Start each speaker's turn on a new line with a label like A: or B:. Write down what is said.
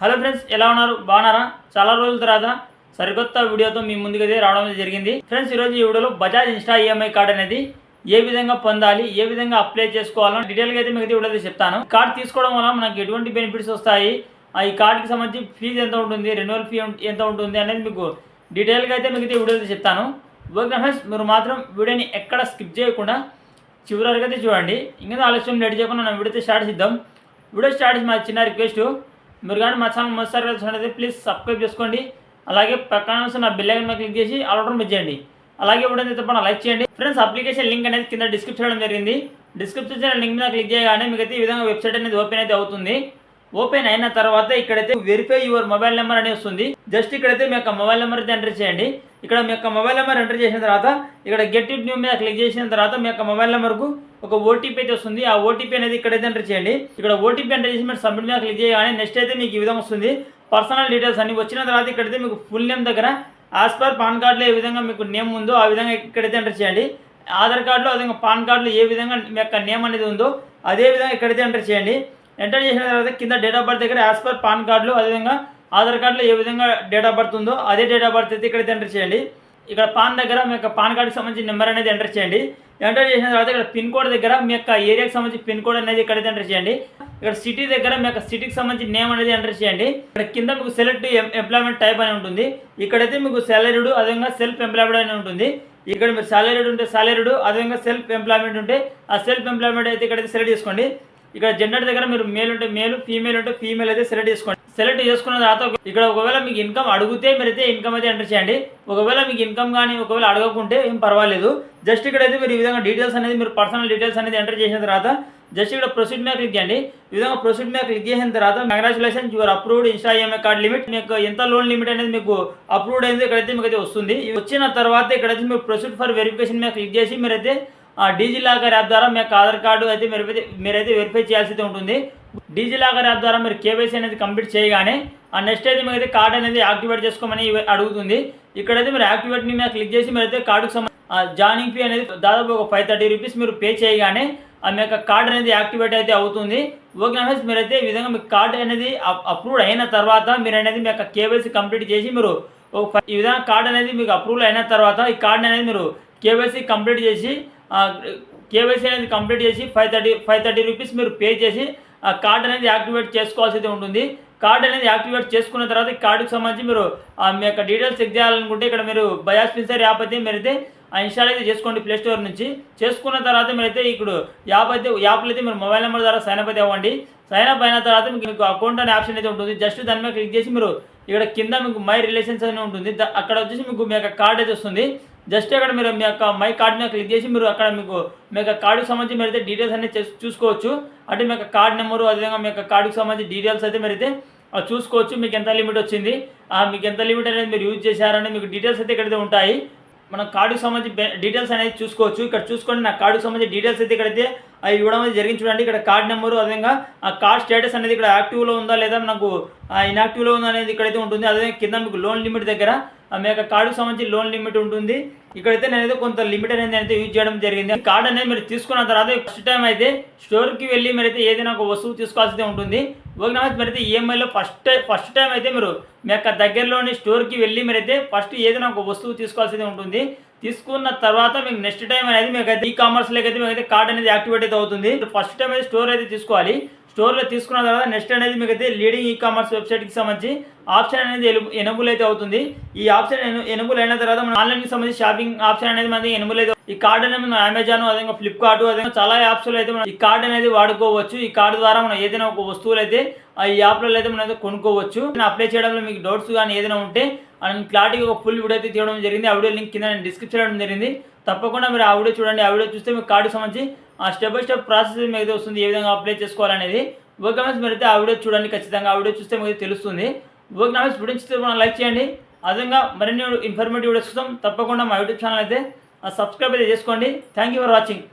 A: Hello friends, ఎలా ఉన్నారు? బాగున్నారా? చాలా రోజుల తర్వాత సరికొత్త వీడియోతో మీ ముందుకైతే రావడం జరిగింది. ఫ్రెండ్స్, ఈరోజు ఈ వీడియోలో బజాజ్ ఇన్స్టా ఈఎంఐ కార్డ్ అనేది ఏ విధంగా పొందాలి, ఏ విధంగా అప్లై చేసుకోవాలని డీటెయిల్గా అయితే మీకు వీడియోలో చెప్తాను. కార్డ్ తీసుకోవడం వల్ల మనకు ఎటువంటి బెనిఫిట్స్ వస్తాయి, ఈ కార్డుకి సంబంధించి ఫీజు ఎంత ఉంటుంది, రెన్యువల్ ఫీ ఎంత ఉంటుంది అనేది మీకు డీటెయిల్గా అయితే మీకు వీడియోలో చెప్తాను. ఓకే ఫ్రెండ్స్, మీరు మాత్రం వీడియోని ఎక్కడ స్కిప్ చేయకుండా చివరి వరకు అయితే చూడండి. ఇంకా ఆలస్యం లేట్ చేయకుండా మనం వీడియో స్టార్ట్ చేద్దాం. వీడియో స్టార్ట్ చేసి మా చిన్న రిక్వెస్ట్, మీరు కానీ మా ఛానల్ మొదటిసారి చూసినట్లయితే ప్లీజ్ సబ్స్క్రైబ్ చేసుకోండి. అలాగే పక్కన నా బెల్ ఐకాన్ మీద క్లిక్ చేసి ఆల్ ఆప్షన్ మీద చేయండి. అలాగే వీడియోని తప్పకుండా లైక్ చేయండి. ఫ్రెండ్స్, అప్లికేషన్ లింక్ అనేది కింద డిస్క్రిప్షన్ చేయడం జరిగింది. డిస్క్రిప్షన్ లింక్ మీద క్లిక్ చేయగానే మీకైతే ఈ విధంగా వెబ్సైట్ అనేది ఓపెన్ అయితే అవుతుంది. ఓపెన్ అయిన తర్వాత ఇక్కడైతే వెరిఫై యువర్ మొబైల్ నెంబర్ అనేది వస్తుంది. జస్ట్ ఇక్కడైతే మీ యొక్క మొబైల్ నెంబర్ అయితే ఎంటర్ చేయండి. ఇక్కడ మీ యొక్క మొబైల్ నెంబర్ ఎంటర్ చేసిన తర్వాత ఇక్కడ గెట్ ఇట్ న్యూ మీద క్లిక్ చేసిన తర్వాత మీ యొక్క మొబైల్ నెంబర్కు ఒక ఓటీపీ అయితే వస్తుంది. ఆ ఓటీపీ అనేది ఇక్కడైతే ఎంటర్ చేయండి. ఇక్కడ ఓటీపీ ఎంటర్ చేసి మీరు సబ్మిట్ మీద క్లిక్ చేయగానే నెక్స్ట్ అయితే మీకు ఈ విధంగా వస్తుంది. పర్సనల్ డీటెయిల్స్ అన్ని వచ్చిన తర్వాత ఇక్కడైతే మీకు ఫుల్ నేమ్ దగ్గర యాజ్ పర్ పాన్ కార్డులో ఏ విధంగా మీకు నేమ్ ఉందో ఆ విధంగా ఇక్కడైతే ఎంటర్ చేయండి. ఆధార్ కార్డులో అదే పాన్ కార్డులో ఏ విధంగా మీ యొక్క నేమ్ అనేది ఉందో అదే విధంగా ఇక్కడైతే ఎంటర్ చేయండి. ఎంటర్ చేసిన తర్వాత కింద డేట్ ఆఫ్ బర్త్ దగ్గర యాజ్ పర్ పాన్ కార్డులో అదేవిధంగా ఆధార్ కార్డులో ఏ విధంగా డేట్ ఆఫ్ బర్త్ ఉందో అదే డేట్ ఆఫ్ బర్త్ అయితే ఇక్కడైతే ఎంటర్ చేయండి. ఇక్కడ పాన్ దగ్గర మీ యొక్క పాన్ కార్డుకి సంబంధించిన నెంబర్ అనేది ఎంటర్ చేయండి. ఎంటర్ చేసిన తర్వాత ఇక్కడ పిన్ కోడ్ దగ్గర మీ యొక్క ఏరియాకి సంబంధించి పిన్ కోడ్ అనేది ఇక్కడైతే ఎంటర్ చేయండి. ఇక్కడ సిటీ దగ్గర మీ యొక్క సిటీకి సంబంధించిన నేమ్ అనేది ఎంటర్ చేయండి. ఇక్కడ కింద మీకు సెలెక్ట్ ఎంప్లాయ్మెంట్ టైప్ అని ఉంటుంది. ఇక్కడైతే మీకు సాలరీడ్ అదేవిధంగా సెల్ఫ్ ఎంప్లాయ్మెంట్ అని ఉంటుంది. ఇక్కడ మీరు సాలరీడ్ ఉంటే సాలరీడ్ అదేవిధంగా సెల్ఫ్ ఎంప్లాయ్మెంట్ ఉంటే ఆ సెల్ఫ్ ఎంప్లాయ్మెంట్ అయితే ఇక్కడైతే సెలెక్ట్ చేసుకోండి. ఇక్కడ జెండర్ దగ్గర మీరు మేల్ ఉంటే మేల్, ఫీమేల్ ఉంటే ఫీమేల్ అయితే సెలెక్ట్ చేసుకోండి. సెలెక్ట్ చేసుకున్న తర్వాత ఇక్కడ ఒకవేళ మీకు ఇన్కమ్ అడిగితే మీరైతే ఇన్కమ్ అయితే ఎంటర్ చేయండి. ఒకవేళ మీకు ఇన్కమ్ కానీ ఒకవేళ అడగకుంటే ఏం పర్వాలేదు. జస్ట్ ఇక్కడైతే మీరు ఈ విధంగా డీటెయిల్స్ అనేది మీరు పర్సనల్ డీటెయిల్స్ అనేది ఎంటర్ చేసిన తర్వాత జస్ట్ ఇక్కడ ప్రొసీడ్ మీద క్లిక్ చేయండి. ఈ విధంగా ప్రొసీడ్ మీద క్లిక్ చేసిన తర్వాత congratulations your approved Insta EMI card limit, మీకు ఎంత లోన్ లిమిట్ అనేది మీకు అప్రూవ్డ్ అయింది ఇక్కడైతే మీకు అయితే వస్తుంది. వచ్చిన తర్వాత ఇక్కడైతే మీరు ప్రొసీడ్ ఫర్ వెరిఫికేషన్ మీద క్లిక్ చేసి మీరైతే డిజిలాకర్ యాప్ ద్వారా మీ యొక్క ఆధార్ కార్డు అయితే మీరైతే వెరిఫై చేయాల్సి ఉంటుంది. డిజిలాకర్ యాప్ ద్వారా మీరు కేవైసీ అనేది కంప్లీట్ చేయగానే నెక్స్ట్ అయితే మీరైతే కార్డు అనేది యాక్టివేట్ చేసుకోమని అడుగుతుంది. ఇక్కడైతే మీరు యాక్టివేట్ మీద క్లిక్ చేసి మీరైతే కార్డుకు జాయినింగ్ ఫీ అనేది దాదాపు ఒక 530 రూపీస్ మీరు పే చేయగానే మీ యొక్క కార్డు అనేది యాక్టివేట్ అయితే అవుతుంది. ఓకే ఫ్రెండ్స్, మీరైతే ఈ విధంగా మీ కార్డు అనేది అప్రూవ్డ్ అయిన తర్వాత మీరు అనేది మీ యొక్క కేవైసీ కంప్లీట్ చేసి మీరు ఈ విధంగా కార్డు అనేది మీకు అప్రూవ్డ్ అయిన తర్వాత ఈ కార్డు అనేది మీరు కేవైసీ కంప్లీట్ చేసి 530 రూపీస్ మీరు పే చేసి ఆ కార్డు అనేది యాక్టివేట్ చేసుకోవాల్సి అయితే ఉంటుంది. కార్డు అనేది యాక్టివేట్ చేసుకున్న తర్వాత ఈ కార్డుకి సంబంధించి మీరు మీ యొక్క డీటెయిల్స్ చెక్ చేయాలనుకుంటే ఇక్కడ మీరు బజాజ్ ఫిన్సర్ యాప్ అయితే మీరైతే ఇన్స్టాల్ అయితే చేసుకోండి ప్లే స్టోర్ నుంచి. చేసుకున్న తర్వాత మీరైతే ఇప్పుడు యాప్లో అయితే మీరు మొబైల్ నెంబర్ ద్వారా సైన్ అప్ అయితే అవ్వండి. సైన్ అప్ అయిన తర్వాత మీకు అకౌంట్ అనే ఆప్షన్ అయితే ఉంటుంది. జస్ట్ దాని మీద క్లిక్ చేసి మీరు ఇక్కడ కింద మీకు మై రిలేషన్స్ అని ఉంటుంది. అక్కడ వచ్చేసి మీకు మీ యొక్క కార్డ్ అయితే వస్తుంది. జస్ట్ అక్కడ మీరు మీ యొక్క మై కార్డ్ మీద క్లిక్ చేసి మీరు అక్కడ మీ యొక్క కార్డుకి సంబంధించి మీరైతే డీటెయిల్స్ అనేది చూసుకోవచ్చు. అంటే మీ యొక్క కార్డ్ నెంబరు అదేవిధంగా మీ యొక్క కార్డుకి సంబంధించి డీటెయిల్స్ అయితే మీరైతే చూసుకోవచ్చు. మీకు ఎంత లిమిట్ వచ్చింది, మీకు ఎంత లిమిట్ అనేది మీరు యూజ్ చేశారని మీకు డీటెయిల్స్ అయితే ఇక్కడైతే ఉంటాయి. మనం కార్డుకి సంబంధించి డీటెయిల్స్ అనేది చూసుకోవచ్చు. ఇక్కడ చూసుకోండి, నా కార్డుకి సంబంధించి డీటెయిల్స్ అయితే ఇక్కడైతే ఇవ్వడం అనేది జరిగింది. చూడండి, ఇక్కడ కార్డ్ నెంబరు అదేవిధంగా ఆ కార్డ్ స్టేటస్ అనేది ఇక్కడ యాక్టివ్లో ఉందా లేదా నాకు ఇన్యాక్టివ్లో ఉందా అనేది ఇక్కడైతే ఉంటుంది. అదేవిధంగా కింద మీకు లోన్ లిమిట్ దగ్గర మీ యొక్క కార్డుకి సంబంధించి లోన్ లిమిట్ ఉంటుంది. ఇక్కడైతే నేనైతే కొంత లిమిట్ అనేది అయితే యూజ్ చేయడం జరిగింది. కార్డ్ అనేది మీరు తీసుకున్న తర్వాత ఫస్ట్ టైం అయితే స్టోర్కి వెళ్ళి మీరైతే ఏదైనా ఒక వస్తువు తీసుకోవాల్సి ఉంటుంది. ఓకే, మీరైతే ఈఎంఐలో ఫస్ట్ టైం అయితే మీరు మీ యొక్క దగ్గరలోని స్టోర్కి వెళ్ళి మీరైతే ఫస్ట్ ఏదైనా ఒక వస్తువు తీసుకోవాల్సి ఉంటుంది. తీసుకున్న తర్వాత మీకు నెక్స్ట్ టైం అనేది మీకు అయితే ఈ కామర్స్లోకి అయితే మీకు అయితే కార్డ్ అనేది యాక్టివేట్ అయితే అవుతుంది. ఫస్ట్ టైం అయితే స్టోర్ అయితే తీసుకోవాలి. స్టోర్లో తీసుకున్న తర్వాత నెక్స్ట్ అనేది మీకు అయితే లీడింగ్ ఈ కామర్స్ వెబ్సైట్కి సంబంధించి ఆప్షన్ అనేది ఎనబుల్ అయితే అవుతుంది. ఈ ఆప్షన్ ఎనబుల్ అయిన తర్వాత మన ఆన్లైన్కి సంబంధించి షాపింగ్ ఆప్షన్ అనేది మనకి ఎనబుల్ అయితే ఈ కార్డ్ అనేది మనం అమెజాన్ అదేవిధంగా ఫ్లిప్కార్ట్ అదేవిధంగా చాలా యాప్స్లో అయితే మనం ఈ కార్డ్ అనేది వాడుకోవచ్చు. ఈ కార్డు ద్వారా మనం ఏదైనా ఒక వస్తువులు అయితే ఈ యాప్లలో అయితే మనం అయితే కొనుక్కోవచ్చు. అప్లై చేయడంలో మీకు డౌట్స్ కానీ ఏదైనా ఉంటే క్లారిటీగా ఒక ఫుల్ వీడియో అయితే తీయడం జరిగింది. ఆ వీడియో లింక్ కింద నేను డిస్క్రిప్షన్ చేయడం జరిగింది. తప్పకుండా మీరు ఆ వీడియో చూడండి. ఆ వీడియో చూస్తే మీకు కార్డుకి సంబంధించి స్టెప్ బై స్టెప్ ప్రాసెస్ మీకు అయితే వస్తుంది, ఏ విధంగా అప్లై చేసుకోవాలనేది. ఓకే ఫ్రెండ్స్, మీరైతే ఆ వీడియో చూడండి ఖచ్చితంగా. ఆ వీడియో చూస్తే మీకు తెలుస్తుంది. ఓకే ఫ్రెండ్స్, వీడియో చూస్తే మనం లైక్ చేయండి. అదేవిధంగా మరిన్ని ఇన్ఫర్మేటివ్ వీడియోస్ కోసం తప్పకుండా మా యూట్యూబ్ ఛానల్ అయితే సబ్స్క్రైబ్ అయితే చేసుకోండి. Thank you for watching.